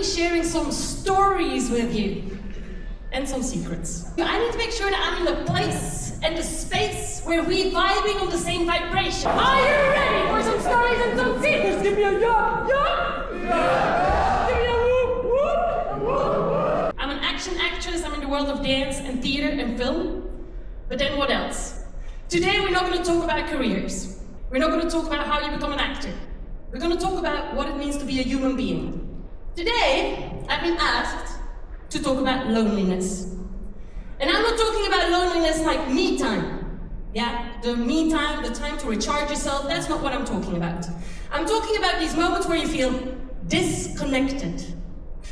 be sharing some stories with you and some secrets. I need to make sure that I'm in the place and the space where we're vibing on the same vibration. Are you ready for some stories and some secrets? Give me a yup, yup! Give me a whoop, whoop, whoop. I'm an action actress. I'm in the world of dance and theater and film. But then what else? Today we're not going to talk about careers. We're not going to talk about how you become an actor. We're going to talk about what it means to be a human being. Today, I've been asked to talk about loneliness. And I'm not talking about loneliness like me time. Yeah, the me time, the time to recharge yourself, that's not what I'm talking about. I'm talking about these moments where you feel disconnected,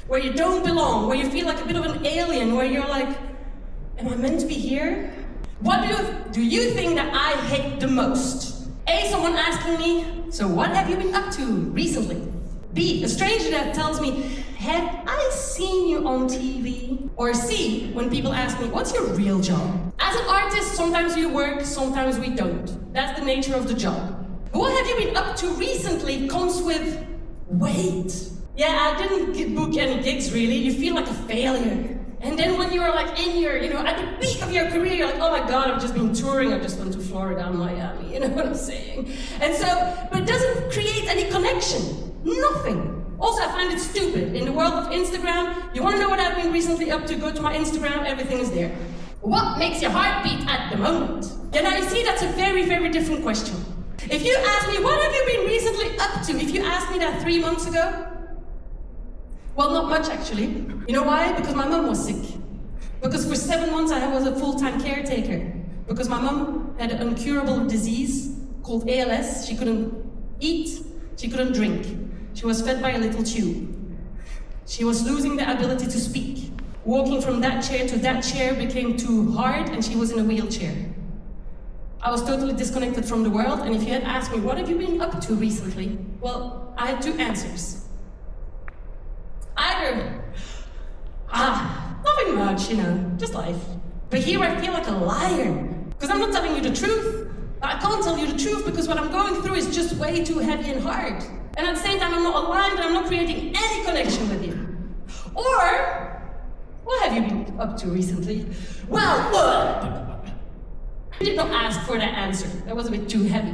where you don't belong, where you feel like a bit of an alien, where you're like, am I meant to be here? What do you think that I hate the most? A, someone asking me, so what have you been up to recently? B, a stranger that tells me, have I seen you on TV? Or C, when people ask me, what's your real job? As an artist, sometimes we work, sometimes we don't. That's the nature of the job. But what have you been up to recently comes with weight. Yeah, I didn't book any gigs really. You feel like a failure. And then when you're like in your, at the peak of your career, you're like, oh my God, I've just been touring. I just went to Florida and Miami, you know what I'm saying? And so, but it doesn't create any connection. Nothing. Also, I find it stupid. In the world of Instagram, you want to know what I've been recently up to, go to my Instagram, everything is there. What makes your heart beat at the moment? Yeah, now you see, that's a very, very different question. If you ask me, what have you been recently up to? If you asked me that 3 months ago, well, not much actually. You know why? Because my mum was sick. Because for 7 months I was a full-time caretaker. Because my mum had an incurable disease called ALS. She couldn't eat, she couldn't drink. She was fed by a little tube. She was losing the ability to speak. Walking from that chair to that chair became too hard and she was in a wheelchair. I was totally disconnected from the world, and if you had asked me, what have you been up to recently? Well, I had 2 answers. Either, nothing much, just life. But here I feel like a liar, because I'm not telling you the truth. I can't tell you the truth because what I'm going through is just way too heavy and hard. And at the same time, I'm not aligned and I'm not creating any connection with you. Or, what have you been up to recently? Well, I did not ask for that answer. That was a bit too heavy.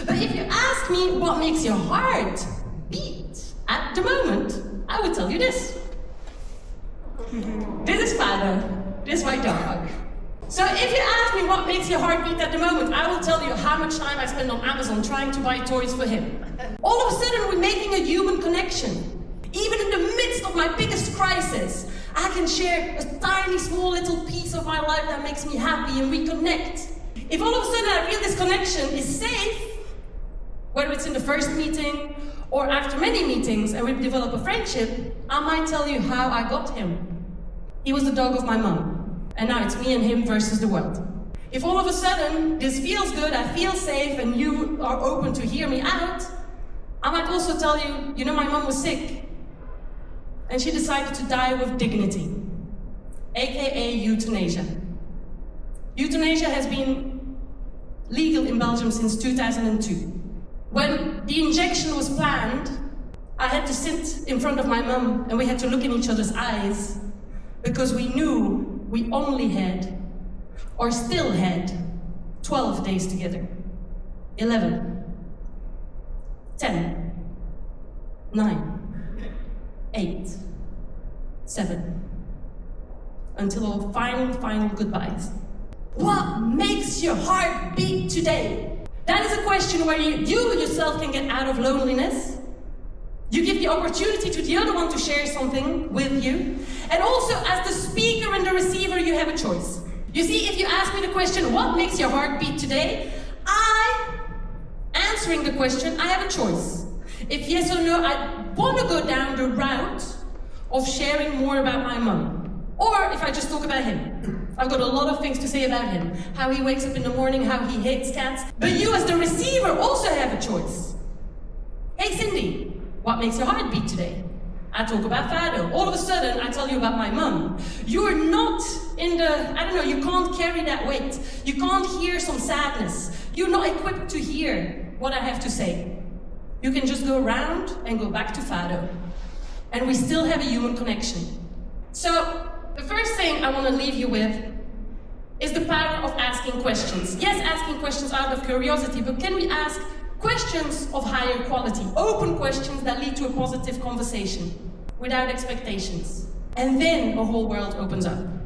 But if you ask me what makes your heart beat at the moment, I would tell you this. This is Fado. This is my dog. So if you ask me what makes your heart beat at the moment, I will tell you how much time I spend on Amazon trying to buy toys for him. All of a sudden, we're making a human connection. Even in the midst of my biggest crisis, I can share a tiny, small little piece of my life that makes me happy and we connect. If all of a sudden I feel this connection is safe, whether it's in the first meeting or after many meetings and we develop a friendship, I might tell you how I got him. He was the dog of my mom, and now it's me and him versus the world. If all of a sudden this feels good, I feel safe, and you are open to hear me out, I might also tell you, my mom was sick, and she decided to die with dignity, aka euthanasia. Euthanasia has been legal in Belgium since 2002. When the injection was planned, I had to sit in front of my mum and we had to look in each other's eyes because we knew we only had, or still had, 12 days together. 11, 10, 9, 8, 7, until our final goodbyes. What makes your heart beat today? That is a question where you yourself can get out of loneliness. You give the opportunity to the other one to share something with you. And also, as the speaker and the receiver, you have a choice. You see, if you ask me the question, what makes your heart beat today? Answering the question, I have a choice. If yes or no, I want to go down the route of sharing more about my mum. Or if I just talk about him. I've got a lot of things to say about him. How he wakes up in the morning, how he hates cats. But you as the receiver also have a choice. Hey Cindy, what makes your heart beat today? I talk about Fado. All of a sudden, I tell you about my mum. You're not in the, you can't carry that weight. You can't hear some sadness. You're not equipped to hear what I have to say. You can just go around and go back to Fado. and we still have a human connection. So, the first thing I want to leave you with is the power of asking questions. Yes, asking questions out of curiosity, but can we ask questions of higher quality? Open questions that lead to a positive conversation, without expectations. And then a whole world opens up.